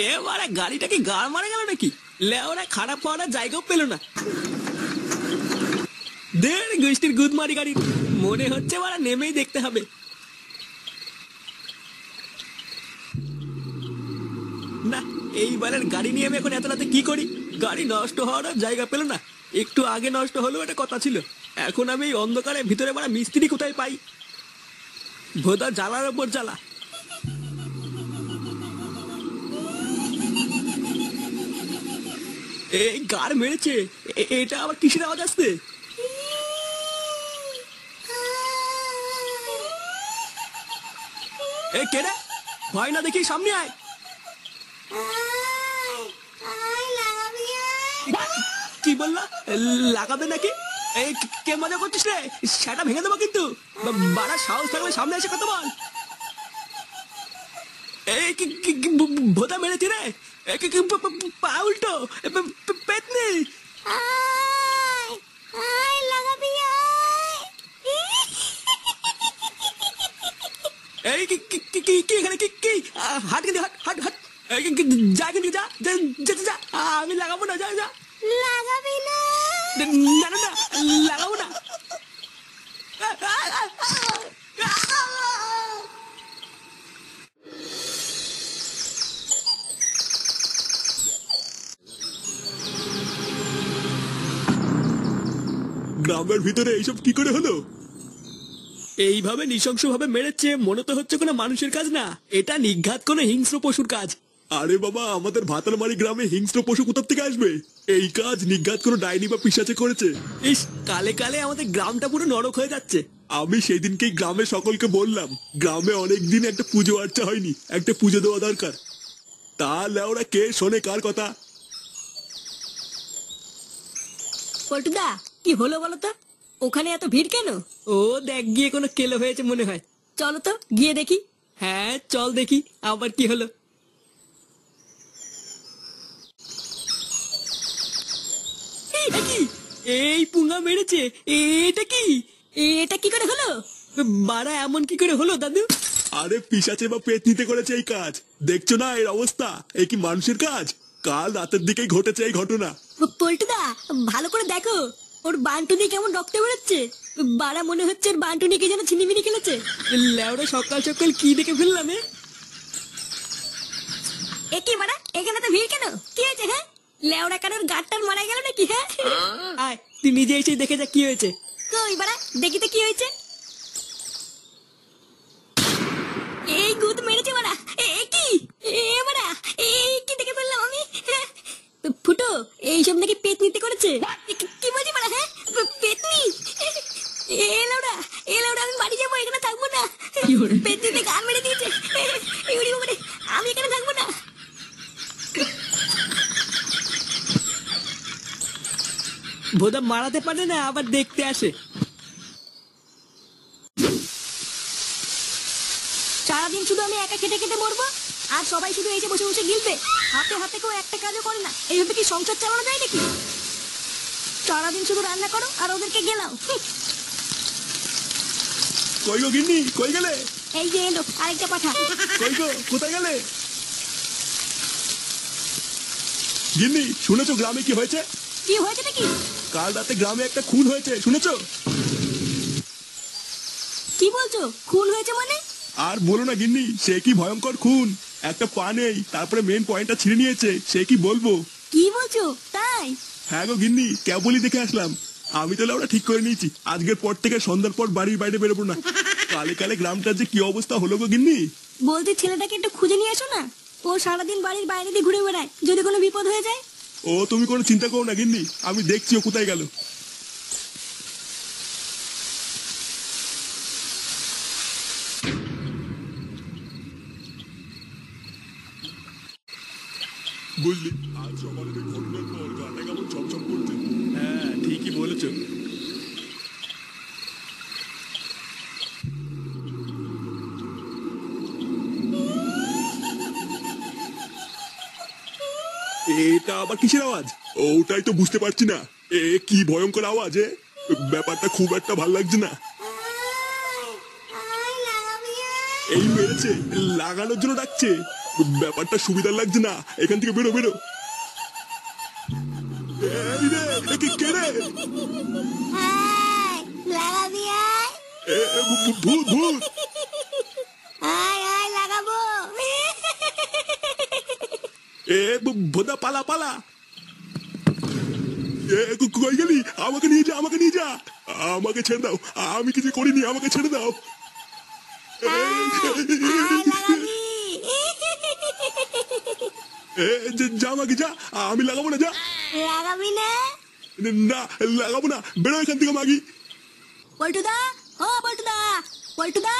এবারে গাড়িটা কি গাড় মারা গেল নাকি? লেওরা খারাপ পাওয়ার জায়গাও পেল না। দের গোষ্ঠীর গুদমারি গাড়ি, মনে হচ্ছে ওরা নেমেই দেখতে হবে। না, এইবারের গাড়ি নিয়ে আমি এখন এত রাতে কি করি? গাড়ি নষ্ট হওয়ার জায়গা পেল না। একটু আগে নষ্ট হলেও একটা কথা ছিল। এখন আমি এই অন্ধকারে ভিতরে মারা মিস্ত্রি কোথায় পাই? ভোদা জ্বালার ওপর জ্বালা। এই গাড় মেরেছে, এটা আবার কিসের আওয়াজ আসছে? এই কে রে? ভয় না দেখি সামনে আয়। কি বললা? লাগাবে নাকি? এই কে মজা করছিস রে? সেটা ভেঙে দেবো কিন্তু। বাড়া সাহস থাকলে সামনে এসে কথা বল। এই ভোতা মেরেছি রে। পা উল্টো পেতনি। এই কি এখানে কি হাট কিন্তু হাট হাট যা কিন্তু যা যা। আমি লাগাবো না, যা যা। লাগাবি না? না না না, লাগাবো না। গ্রামের ভিতরে এইসব কি করে হলো? এইভাবে নৃশংস ভাবে মেরেছে, মনে তো হচ্ছে কোনো মানুষের কাজ না, এটা নিঘাত কোনো হিংস্র পশুর কাজ। আরে বাবা, আমাদের ভাতালমারি গ্রামে হিংস্র পশু কোথা থেকে আসবে? এই কাজ নিঘাত কোনো ডাইনি বা পিশাচে করেছে। ইস, কালে কালে আমাদের গ্রামটা পুরো নরক হয়ে যাচ্ছে। আমি সেই দিনকেই গ্রামের সকলকে বললাম, গ্রামে অনেকদিন একটা পুজো আর্চা হয়নি, একটা পুজো দেওয়া দরকার। তাহলে ওরা কে শোনে কার কথা? পল্টুদা, কি হলো বলো তো? ওখানে এত ভিড় কেন? ও দেখ গিয়ে কোনো কেলো হয়েছে মনে হয়। চলো তো গিয়ে দেখি। হ্যাঁ চল দেখি আবার কি হলো। এই পুঙ্গা মেরেছে, এটা কি? এটা কি করে হলো? বাড়া এমন কি করে হলো দাদু? আরে পিশাচে বা পেতনিতে করেছে এই কাজ। দেখছো না এর অবস্থা? এই কি মানুষের কাজ? কাল রাতের দিকেই ঘটেছে এই ঘটনা। পল্টুদা, ভালো করে দেখো, ওর বান্টুনি কেমন রক্ত বেরোচ্ছে। বাড়া মনে হচ্ছে ওর বান্টুনিকে যেন ছিনিমিনি খেলেছে। লেওরা সকাল সকাল কি দেখে ফেললাম? এ কি বাড়া, এখানে তো ভিড় কেন? কি হয়েছে? হ্যাঁ, লেওড়া কারোর গাঁটটার মারা গেল নাকি? হ্যাঁ, আয় তুই নিজে এসে দেখে যা কি হয়েছে। কই বাড়া, দেখি তো কি হয়েছে। এই গুদ মেরেছে বাড়া। এ কি? এ বাড়া, এই কি দেখে ফেললাম আমি? ফুটো, এইসব নাকি পেতনিতে করেছে। কি বলছি বাড়া? হ্যাঁ, পেতনি? এলোড়া এলোড়া, আমি বাড়ি যাবো, এখানে থাকবো না। পেতনিতে গান মেরে দিয়েছে। আমি এখানে থাকবো না। ভোদা মারাতে পারে না, আবার দেখতে আসে। সারাদিন শুধু আমি একা খেটে খেটে মরবো, আর সবাই শুধু এসে বসে বসে গিলবে। হাতে হাতে কেউ একটা কাজও করে না। এইভাবে কি সংসার চালানো যায় নাকি? সারাদিন শুধু রান্না করো আর ওদেরকে গেলাও। কই গো গিন্নি, কই গেলে? এই যে এলো আরেকটা পাঠা। কই গো, কোথায় গেলে? গিন্নি, শুনেছো গ্রামে কি হয়েছে? কি হয়েছে নাকি? কাল রাতে গ্রামে একটা খুন হয়েছে, শুনেছো? কি বলছো? খুন হয়েছে মানে? আর বলো না গিন্নি, সে কি ভয়ঙ্কর খুন। একটা পা নেই, তারপরে মেন পয়েন্টটা ছিঁড়ে নিয়েছে। সে কি বলবো। কি বলছো? তাই? হ্যাঁ গো গিন্নি, কেবলই দেখে আসলাম। আমি তাহলে ওরা ঠিক করে নিয়েছি, আজকের পর থেকে সন্ধ্যার পর বাড়ির বাইরে বেরোবো না। কালে কালে গ্রামটার যে কি অবস্থা হলো গো গিন্নি। বলতে ছেলেটাকে একটু খুঁজে নিয়ে আসো না। ও সারাদিন বাড়ির বাইরে দিয়ে ঘুরে বেড়ায়, যদি কোনো বিপদ হয়ে যায়। ও তুমি কোনো চিন্তা করো না গিন্নি, আমি দেখছি ও কোথায় গেল। বুঝলি, আজ সকালের এই ঘটনার পর গাটা কেমন ছমছম করছে। হ্যাঁ ঠিকই বলেছো। এটা আবার কিসের আওয়াজ? ওটাই তো বুঝতে পারছি না। এ কি ভয়ঙ্কর আওয়াজ! ব্যাপারটা খুব একটা ভালো লাগছে না। এই মেরেছে, লাগানোর জন্য ডাকছে। ব্যাপারটা সুবিধার লাগছে না, এখান থেকে বেরো বেরো। এই রে, কে রে? আয়, লাগাবি আয়। ভূত ভূত। আয় আয় লাগাবো। ভোদা পালা পালা। কই গেলি? আমাকে নিয়ে যা, আমাকে নিয়ে যা। আমাকে ছেড়ে দাও, আমি কিছু করিনি, আমাকে ছেড়ে দাও। আয় লাগাবি। যা আমাকে যা, আমি লাগাবো না, যা। লাগাবি না? না লাগাবো না, বেরো এখান থেকে মাগি। পল্টুদা, ও পল্টুদা, পল্টুদা।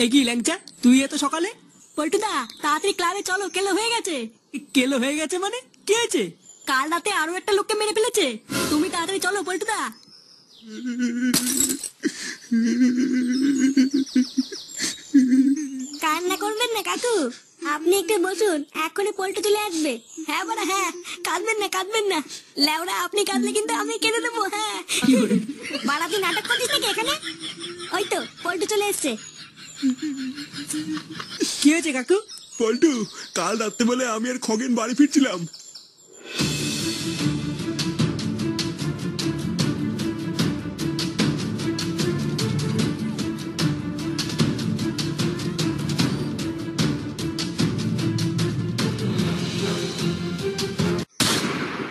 এ কি ল্যাংচা, তুই এত সকালে? পল্টুদা তাড়াতাড়ি ক্লাবে চলো, কেলো হয়ে গেছে। কেলো হয়ে গেছে মানে? কি হয়েছে? কাল রাতে আরো একটা লোককে মেরে ফেলেছে। তুমি তাড়াতাড়ি চলো পল্টুদা। কান্না করবেন না কাকু, আপনি একটু বসুন, এখনই পল্টু চলে আসবে। হ্যাঁ বড়া হ্যাঁ, কাঁদবেন না কাঁদবেন না। লেওড়া আপনি কাঁদলে কিন্তু আমি কেঁদে দেবো। হ্যাঁ বাড়া, তুই নাটক করছিস নাকি এখানে? ওই তো পল্টু চলে এসছে। কি হয়েছে কাকু? পল্টু, কাল রাত্রে বেলা আমি আর খগেন বাড়ি ফিরছিলাম।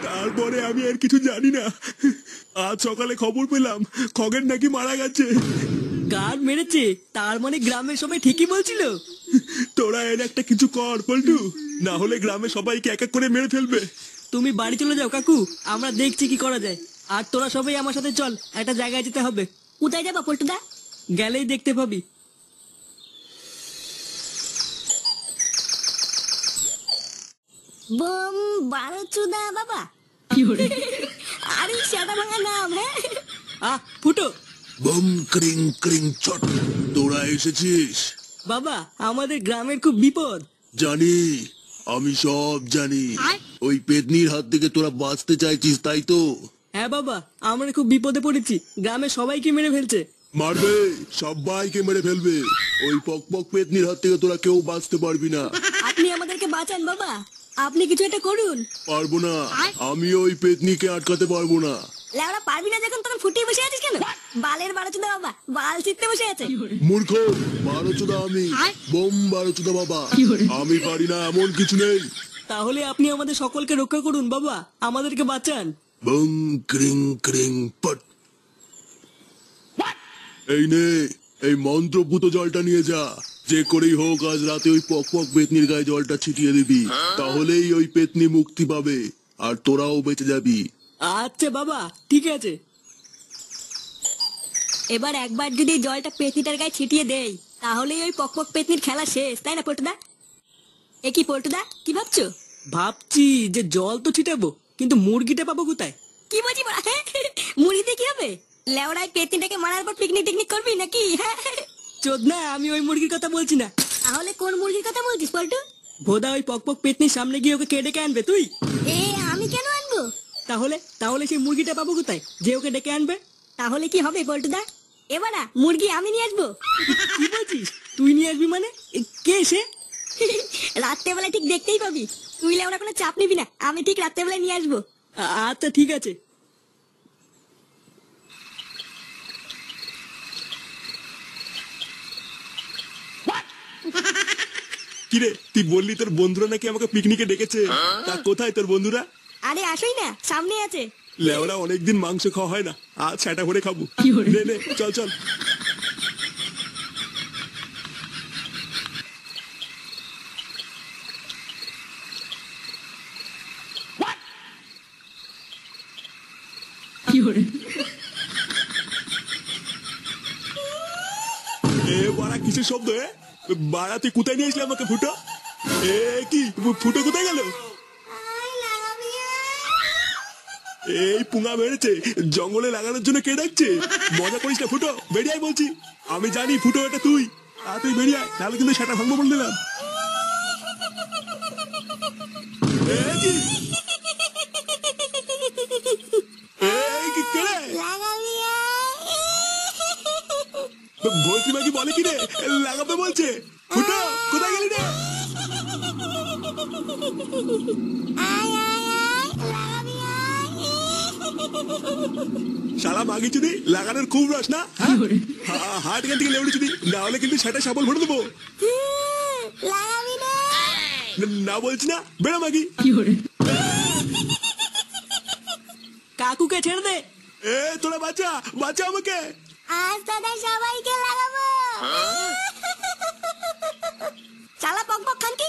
তারপরে আমি আর কিছু জানি না। আজ সকালে খবর পেলাম খগেন নাকি মারা গেছে। গান মেরেছে? তার মানে গ্রামের সবাই ঠিকই বলছিল। তোরা এর একটা কিছু কর পল্টু, না হলে গ্রামে সবাইকে এক এক করে মেরে ফেলবে। তুমি বাড়ি চলে যাও কাকু, আমরা দেখছি কি করা যায়। আর তোরা সবাই আমার সাথে চল, একটা জায়গায় যেতে হবে। কোথায় যাবা পল্টুদা? গেলেই দেখতে পাবি। বোম বারোচুদা বাবা। আরে সাদা ভাঙা নাম। হ্যাঁ ফুটো। বম ক্রিং ক্রিং চট, তোরা এসেছিস? বাবা, আমাদের গ্রামের খুব বিপদ। জানি, আমি সব জানি। ওই পেতনির হাত থেকে তোরা বাঁচতে চাইছিস, তাই তো? হ্যাঁ বাবা, আমরা খুব বিপদে পড়েছি, গ্রামের সবাইকে মেরে ফেলছে। মারবে, সবাইকে মেরে ফেলবে। ওই পক পক পেতনির হাত থেকে তোরা কেউ বাঁচতে পারবি না। আপনি আমাদেরকে বাঁচান বাবা, আপনি কিছু একটা করুন। পারবো না, আমি ওই পেতনিকে আটকাতে পারবো না। লেওড়া পারবি না যখন তখন ফুটিয়ে বসে আছিস কেন? বালের বারোচুদা বাবা বাল চিত্তে বসে আছে। মূর্খ, বারোচোদা আমি, বোম বারোচোদা বাবা। আমি পারি না এমন কিছু নেই। তাহলে আপনি আমাদের সকলকে রক্ষা করুন বাবা, আমাদেরকে বাঁচান। বম ক্রিং ক্রিং পট। এই নে, এই মন্ত্রপুত জলটা নিয়ে যা। যে করেই হোক আজ রাতে ওই পক পক পেতনির গায়ে জলটা ছিটিয়ে দিবি, তাহলেই ওই পেতনি মুক্তি পাবে আর তোরাও বেঁচে যাবি। আচ্ছা বাবা, ঠিক আছে। এবার একবার যদি জলটা পেতনিটার গায়ে ছিটিয়ে দেই, তাহলেই ওই পক পক পেতনির খেলা শেষ, তাই না পল্টুদা? এ কি পল্টুদা, কি ভাবছো? ভাবছি যে জল তো ছিটাবো, কিন্তু মুরগিটা পাবো কোথায়? কি বলছি বড়া? মুড়িতে কি হবে? লেওড়ায় পেতনিটাকে মারার পর পিকনিক টিকনিক করবি নাকি? চোদনা, আমি ওই মুরগির কথা বলছি না। তাহলে কোন মুরগির কথা বলছিস পল্টু? ভোদা ওই পক পক পেতনির সামনে গিয়ে ওকে ডেকে আনবে তুই। এ আমি কেন আনবো? তাহলে তাহলে সেই মুরগিটা পাবো কোথায় যে ওকে ডেকে আনবে? তাহলে কি হবে পল্টুদা? এবারা মুরগি আমি নিয়ে আসবো। কি বলছিস? তুই নিয়ে আসবি মানে? কে সে? রাত্রেবেলায় ঠিক দেখতেই পাবি। তুই লেওড়া কোনো চাপ নিবি না, আমি ঠিক রাত্রেবেলায় নিয়ে আসবো। আচ্ছা ঠিক আছে। কিরে, তুই বললি তোর বন্ধুরা নাকি আমাকে পিকনিকে ডেকেছে, তা কোথায় তোর বন্ধুরা? আরে আসোই না, সামনে আছে। লেওরা অনেকদিন মাংস খাওয়া হয় না, আজ সেটা করে খাবো। নে নে, চল চল। এ বাড়া কিসের শব্দ? বাড়া তুই কোথায় নিয়ে আসলি আমাকে? ফুটো, এ কি ফুটো কোথায় গেল? এই পুঙা বেড়েছে, জঙ্গলে লাগানোর জন্য কে ডাকছে? মজা করিস না ফুটো, বেরিয়ে আয় বলছি। আমি জানি ফুটো এটা তুই, আর তুই বেরিয়ে আয়, তাহলে কিন্তু সেটা ভাঙবো বলে দিলাম। ভর্তি মাকি বলে কি রে, লাগাবে বলছে? ফুটো কোথায় গেলি রে? আয় আয় আয় লাগাবি আয়। শালা মাগি চুদি লাগানোর খুব রস না? হাট এখান থেকে লেবড়ি চুদি, না হলে কিন্তু সেটা সাবল ভরে দেবো। লাগাবি না। না বলছি না, বেড়া মাগি। কাকুকে ছেড়ে দে। এ তোরা বাঁচা, বাঁচা আমাকে। আজ তোদের সবাইকে লাগাবো। শালা পক পক খানকি,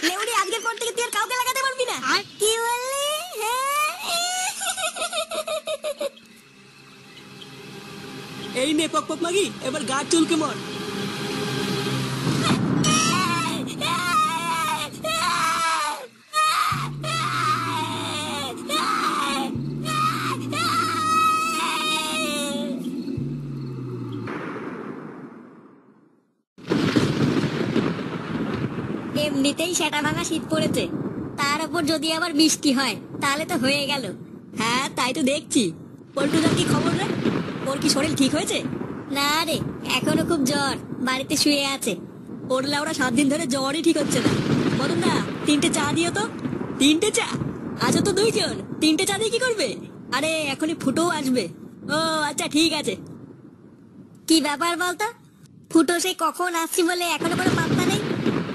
লেউড়ি আজকের পর থেকে তুই আর কাউকে লাগাতে পারবি না। কি বললি? এই নে পক পক মাগি, এবার গা চুলকে মর। এমনিতেই সেটা ভাঙা শীত পড়েছে, তার উপর যদি আবার বৃষ্টি হয় তাহলে তো হয়ে গেল। হ্যাঁ তাই তো দেখছি। পল্টুদার কি খবর রে? ওর কি শরীর ঠিক হয়েছে? না রে, এখনো খুব জ্বর, বাড়িতে শুয়ে আছে। ওর লাউড়া 7 দিন ধরে জ্বরই ঠিক হচ্ছে না। বলুন না 3টে চা দিও তো। 3টে চা? আজ তো 2 জন, 3টে চা দিয়ে কি করবে? আরে এখনই ফুটোও আসবে। ও আচ্ছা ঠিক আছে। কি ব্যাপার বলতো? ফুটো সেই কখন আসছি বলে এখনো কোনো পাত্তা নেই।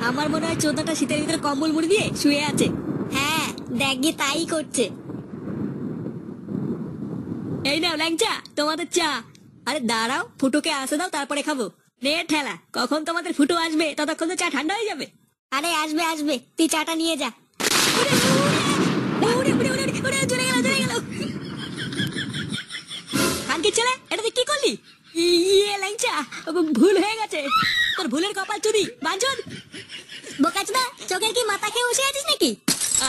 আমার মনে হয় 14টা শীতের ভিতরে কম্বল মুড়ি দিয়ে শুয়ে আছে। হ্যাঁ দেখ গিয়ে তাই করছে। এই নাও ল্যাংচা তোমাদের চা। আরে দাঁড়াও, ফুটোকে আসে দাও তারপরে খাবো। নে ঠেলা, কখন তোমাদের ফুটো আসবে ততক্ষণ তো চা ঠান্ডা হয়ে যাবে। আরে আসবে আসবে, তুই চাটা নিয়ে যা। খানকির ছেলে, এটা তুই কি করলি? ইয়ে ল্যাংচা, ভুল হয়ে গেছে। তোর ভুলের কপাল চুদি বাঞ্চন। বোকাচোদা, চোখের কি মাথা খেয়ে বসে আছিস নাকি?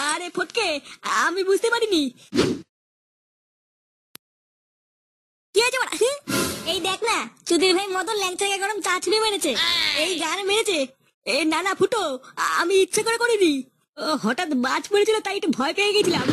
আরে ফটকে, আমি বুঝতে পারিনি। কি হয়েছে বড়া? এই দেখ না, চুদির ভাই মদন ল্যাংচাকে গরম চা ছুঁড়ে মেরেছে। এই গান মেরেছে? এ না না ফুটো, আমি ইচ্ছে করে করিনি। ও, হঠাৎ বাজ পড়েছিল তাই একটু ভয় পেয়ে গেছিলাম।